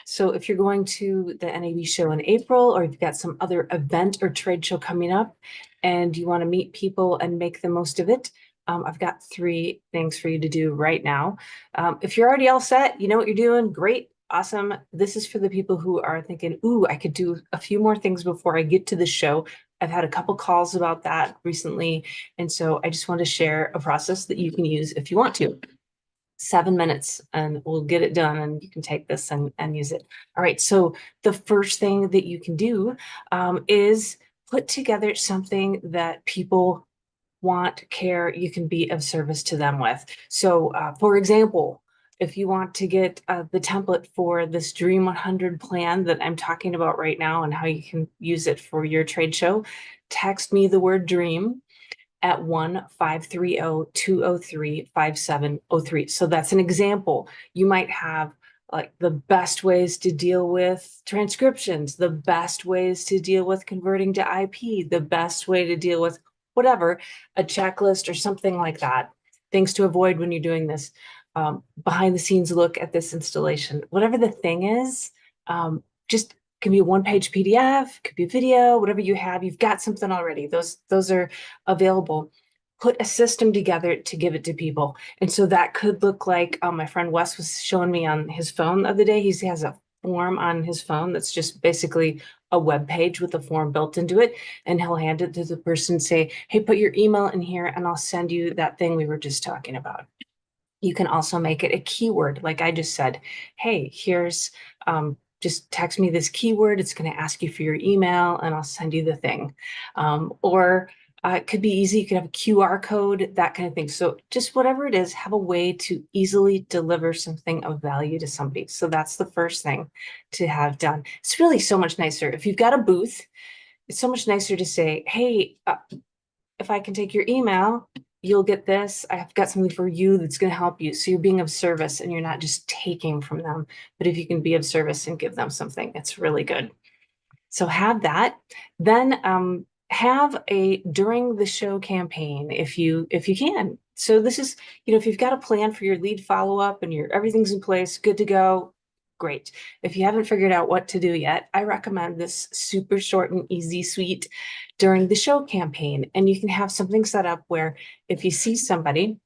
So if you're going to the NAB show in April, or you've got some other event or trade show coming up and you want to meet people and make the most of it, I've got 3 things for you to do right now. If you're already all set, you know what you're doing, great, awesome. This is for the people who are thinking, ooh, I could do a few more things before I get to the show. I've had a couple calls about that recently. And so I just want to share a process that you can use if you want to. 7 minutes and we'll get it done, and you can take this and use it. All right, so the first thing that you can do is put together something that people want, care, you can be of service to them with. So for example, if you want to get the template for this Dream 100 plan that I'm talking about right now and how you can use it for your trade show, text me the word dream at 1-530-203-5703. So that's an example. You might have like the best ways to deal with transcriptions, the best ways to deal with converting to IP, the best way to deal with whatever, a checklist or something like that. Things to avoid when you're doing this. Behind the scenes look at this installation. Whatever the thing is, just can be a 1-page PDF, could be video, whatever you have, you've got something already. Those are available. Put a system together to give it to people. And so that could look like, my friend Wes was showing me on his phone the other day. He has a form on his phone that's just basically a web page with a form built into it. And he'll hand it to the person, say, hey, put your email in here and I'll send you that thing we were just talking about. You can also make it a keyword, like I just said. Hey, here's just text me this keyword. It's going to ask you for your email and I'll send you the thing. Or it could be easy. You could have a QR code, that kind of thing. So just whatever it is, have a way to easily deliver something of value to somebody. So that's the first thing to have done. It's really so much nicer. If you've got a booth, it's so much nicer to say, hey, if I can take your email, you'll get this. I've got something for you that's going to help you. So you're being of service and you're not just taking from them. But if you can be of service and give them something, it's really good. So have that. Then have a during the show campaign if you can. So this is, if you've got a plan for your lead follow-up and everything's in place, good to go, great. If you haven't figured out what to do yet, I recommend this super short and easy suite during the show campaign. And you can have something set up where if you see somebody,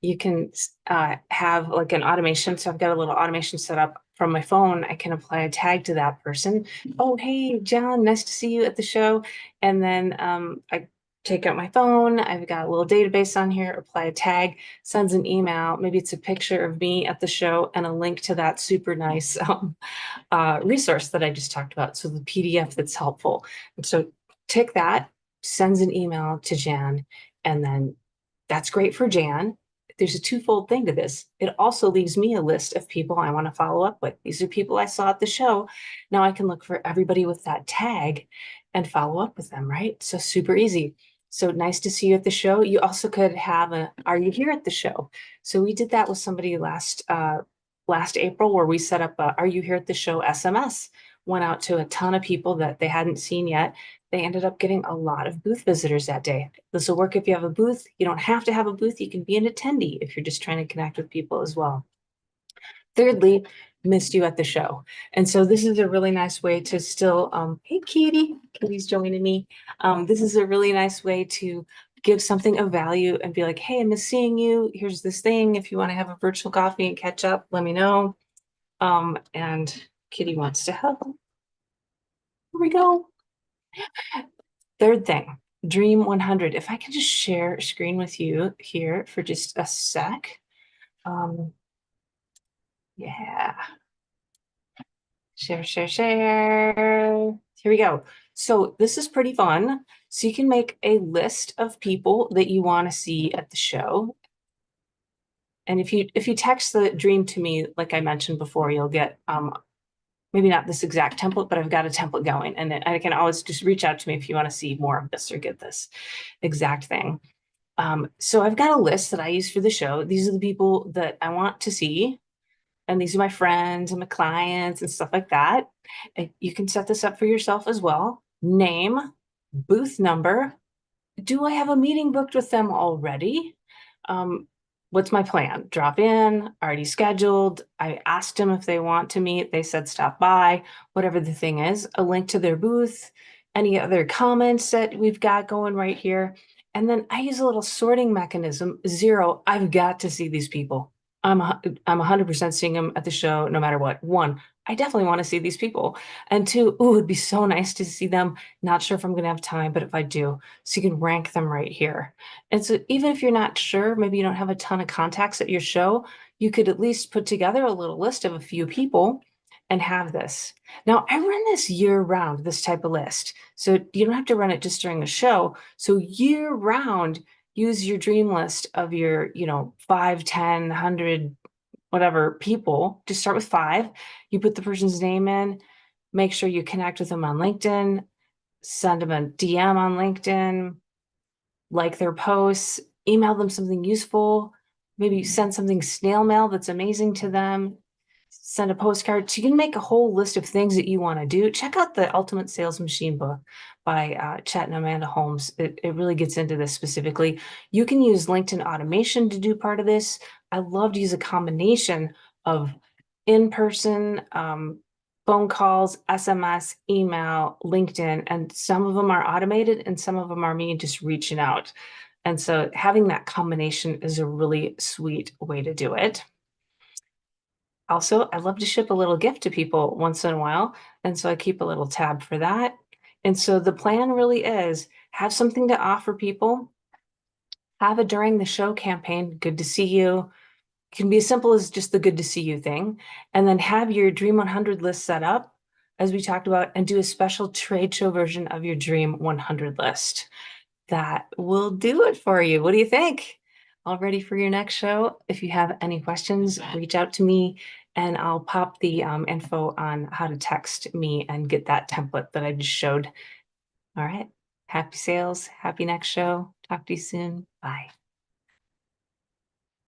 you can have like an automation. So I've got a little automation set up from my phone. I can apply a tag to that person. Oh, hey, John, nice to see you at the show. And then I take out my phone. I've got a little database on here, apply a tag, sends an email. Maybe it's a picture of me at the show and a link to that super nice resource that I just talked about. So the PDF that's helpful. And so tick that, sends an email to Jan, and then that's great for Jan. There's a twofold thing to this. It also leaves me a list of people I want to follow up with. These are people I saw at the show. Now I can look for everybody with that tag and follow up with them, right? So super easy. So nice to see you at the show. You also could have are you here at the show? So we did that with somebody last April, where we set up a are you here at the show SMS, went out to a ton of people that they hadn't seen yet. They ended up getting a lot of booth visitors that day. This will work if you have a booth. You don't have to have a booth. You can be an attendee if you're just trying to connect with people as well. Thirdly, missed you at the show. And so this is a really nice way to still, hey, Katie's joining me. This is a really nice way to give something of value and be like, hey, I miss seeing you. Here's this thing. If you want to have a virtual coffee and catch up, let me know. And Kitty wants to help. Here we go. Third thing, Dream 100. If I can just share screen with you here for just a sec. Yeah. Share. Here we go. So this is pretty fun. So you can make a list of people that you want to see at the show. And if you text the dream to me, like I mentioned before, you'll get maybe not this exact template, but I've got a template going, and I can always just reach out to me if you want to see more of this or get this exact thing. So I've got a list that I use for the show. These are the people that I want to see, and these are my friends and my clients and stuff like that. And you can set this up for yourself as well. Name, booth number. Do I have a meeting booked with them already? what's my plan? Drop in, already scheduled. I asked them if they want to meet. They said stop by, whatever the thing is, a link to their booth, any other comments that we've got going right here. And then I use a little sorting mechanism. 0, I've got to see these people. I'm 100% seeing them at the show no matter what. 1, I definitely want to see these people. And 2, ooh, it'd be so nice to see them. Not sure if I'm going to have time, but if I do, so you can rank them right here. And so even if you're not sure, maybe you don't have a ton of contacts at your show, you could at least put together a little list of a few people and have this. Now, I run this year round, this type of list. So you don't have to run it just during a show. So year round, use your dream list of your, 5, 10, 100, whatever people. Just start with 5. You put the person's name in, make sure you connect with them on LinkedIn, send them a DM on LinkedIn, like their posts, email them something useful, maybe send something snail mail that's amazing to them, send a postcard. So you can make a whole list of things that you want to do. Check out the Ultimate Sales Machine book by Chet and Amanda Holmes. It really gets into this specifically. You can use LinkedIn automation to do part of this. I love to use a combination of in-person phone calls, SMS, email, LinkedIn, and some of them are automated and some of them are me just reaching out. And so having that combination is a really sweet way to do it. Also, I love to ship a little gift to people once in a while. And so I keep a little tab for that. And so the plan really is have something to offer people, have a during the show campaign, good to see you. Can be as simple as just the good to see you thing. And then have your Dream 100 list set up, as we talked about, and do a special trade show version of your Dream 100 list. That will do it for you. What do you think? All ready for your next show? If you have any questions, reach out to me and I'll pop the info on how to text me and get that template that I just showed. All right. Happy sales. Happy next show. Talk to you soon. Bye.